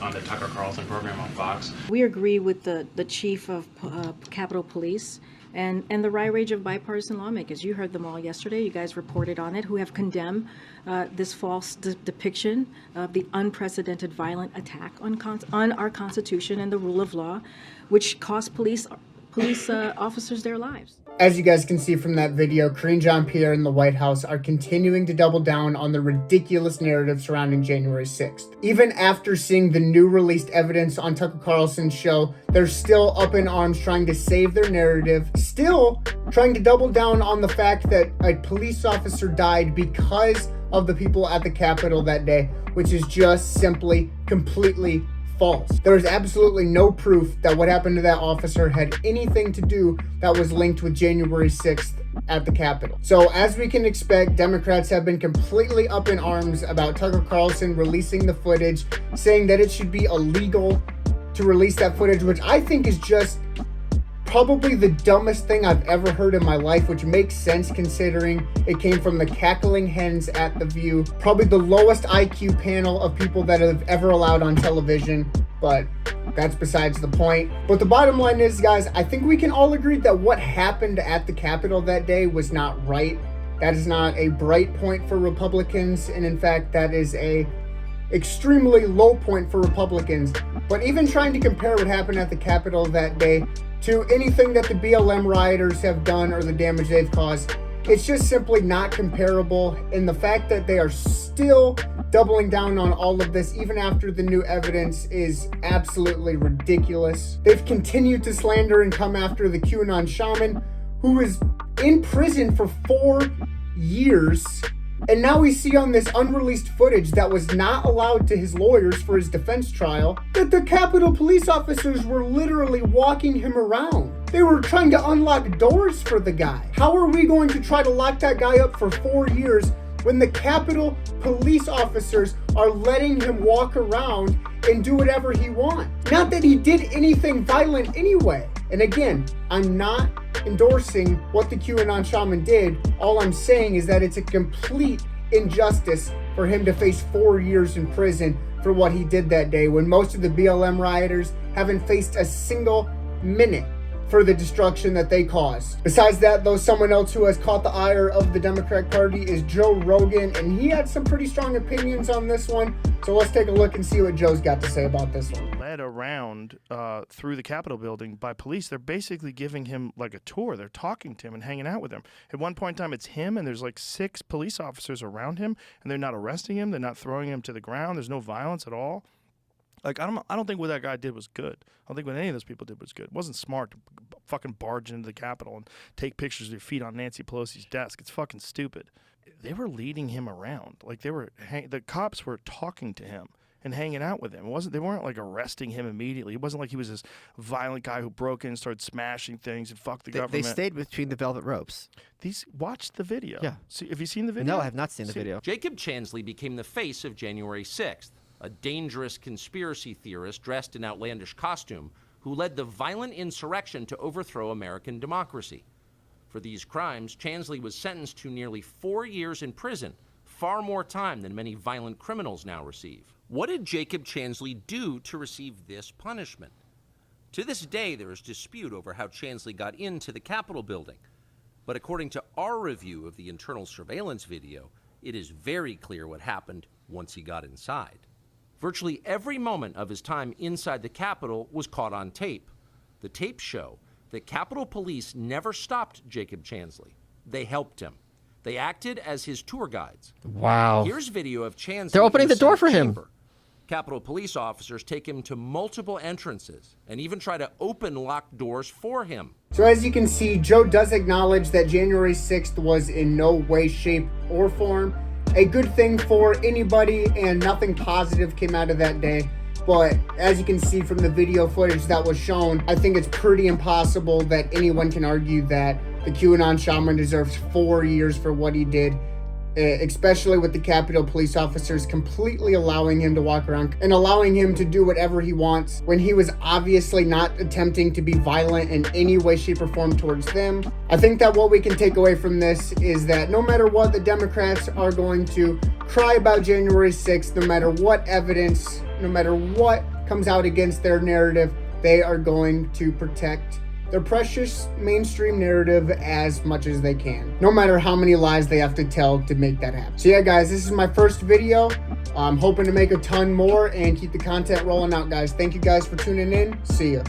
on the Tucker Carlson program on Fox. We agree with the chief of Capitol Police and the rage of bipartisan lawmakers. You heard them all yesterday. You guys reported on it, who have condemned this false depiction of the unprecedented violent attack on our Constitution and the rule of law, which cost police officers their lives. As you guys can see from that video, Karine Jean-Pierre and the White House are continuing to double down on the ridiculous narrative surrounding January 6th. Even after seeing the new released evidence on Tucker Carlson's show, they're still up in arms trying to save their narrative, still trying to double down on the fact that a police officer died because of the people at the Capitol that day, which is just simply completely false. There is absolutely no proof that what happened to that officer had anything to do that was linked with January 6th at the Capitol. So as we can expect, Democrats have been completely up in arms about Tucker Carlson releasing the footage, saying that it should be illegal to release that footage, which I think is just probably the dumbest thing I've ever heard in my life, which makes sense considering it came from the cackling hens at The View, probably the lowest IQ panel of people that have ever allowed on television, but that's besides the point. But the bottom line is, guys, I think we can all agree that what happened at the Capitol that day was not right. That is not a bright point for Republicans, and in fact, that is a extremely low point for Republicans. But even trying to compare what happened at the Capitol that day to anything that the BLM rioters have done or the damage they've caused, it's just simply not comparable. And the fact that they are still doubling down on all of this, even after the new evidence, is absolutely ridiculous. They've continued to slander and come after the QAnon shaman, who is in prison for 4 years. And now we see on this unreleased footage that was not allowed to his lawyers for his defense trial that the Capitol police officers were literally walking him around. They were trying to unlock doors for the guy. How are we going to try to lock that guy up for 4 years when the Capitol police officers are letting him walk around and do whatever he wants? Not that he did anything violent anyway. And again, I'm not endorsing what the QAnon shaman did. All I'm saying is that it's a complete injustice for him to face 4 years in prison for what he did that day, when most of the BLM rioters haven't faced a single minute for the destruction that they caused. Besides that, though, someone else who has caught the ire of the Democratic Party is Joe Rogan, and he had some pretty strong opinions on this one. So let's take a look and see what Joe's got to say about this one. Led around through the Capitol building by police. They're basically giving him like a tour. They're talking to him and hanging out with him. At one point in time, it's him, and there's like 6 police officers around him, and they're not arresting him. They're not throwing him to the ground. There's no violence at all. Like, I don't think what that guy did was good. I don't think what any of those people did was good. It wasn't smart to fucking barge into the Capitol and take pictures of your feet on Nancy Pelosi's desk. It's fucking stupid. They were leading him around. Like, the cops were talking to him and hanging out with him. They weren't like arresting him immediately. It wasn't like he was this violent guy who broke in and started smashing things and fucked the government. They stayed between the velvet ropes. Watch the video. Yeah. See, have you seen the video? No, I have not seen the video. Jacob Chansley became the face of January 6th, a dangerous conspiracy theorist dressed in outlandish costume who led the violent insurrection to overthrow American democracy. For these crimes, Chansley was sentenced to nearly 4 years in prison, far more time than many violent criminals now receive. What did Jacob Chansley do to receive this punishment? To this day, there is dispute over how Chansley got into the Capitol building. But according to our review of the internal surveillance video, it is very clear what happened once he got inside. Virtually every moment of his time inside the Capitol was caught on tape. The tapes show that Capitol Police never stopped Jacob Chansley. They helped him. They acted as his tour guides. Wow. Here's video of Chansley. They're opening the door for him. Capitol Police officers take him to multiple entrances and even try to open locked doors for him. So as you can see, Joe does acknowledge that January 6th was in no way, shape, or form a good thing for anybody, and nothing positive came out of that day. But as you can see from the video footage that was shown, I think it's pretty impossible that anyone can argue that the QAnon shaman deserves 4 years for what he did. especially with the Capitol police officers completely allowing him to walk around and allowing him to do whatever he wants when he was obviously not attempting to be violent in any way, shape, or form towards them. I think that what we can take away from this is that no matter what, the Democrats are going to cry about January 6th, no matter what evidence, no matter what comes out against their narrative, they are going to protect their precious mainstream narrative as much as they can, no matter how many lies they have to tell to make that happen. So yeah, guys, this is my first video. I'm hoping to make a ton more and keep the content rolling out, guys. Thank you guys for tuning in. See ya.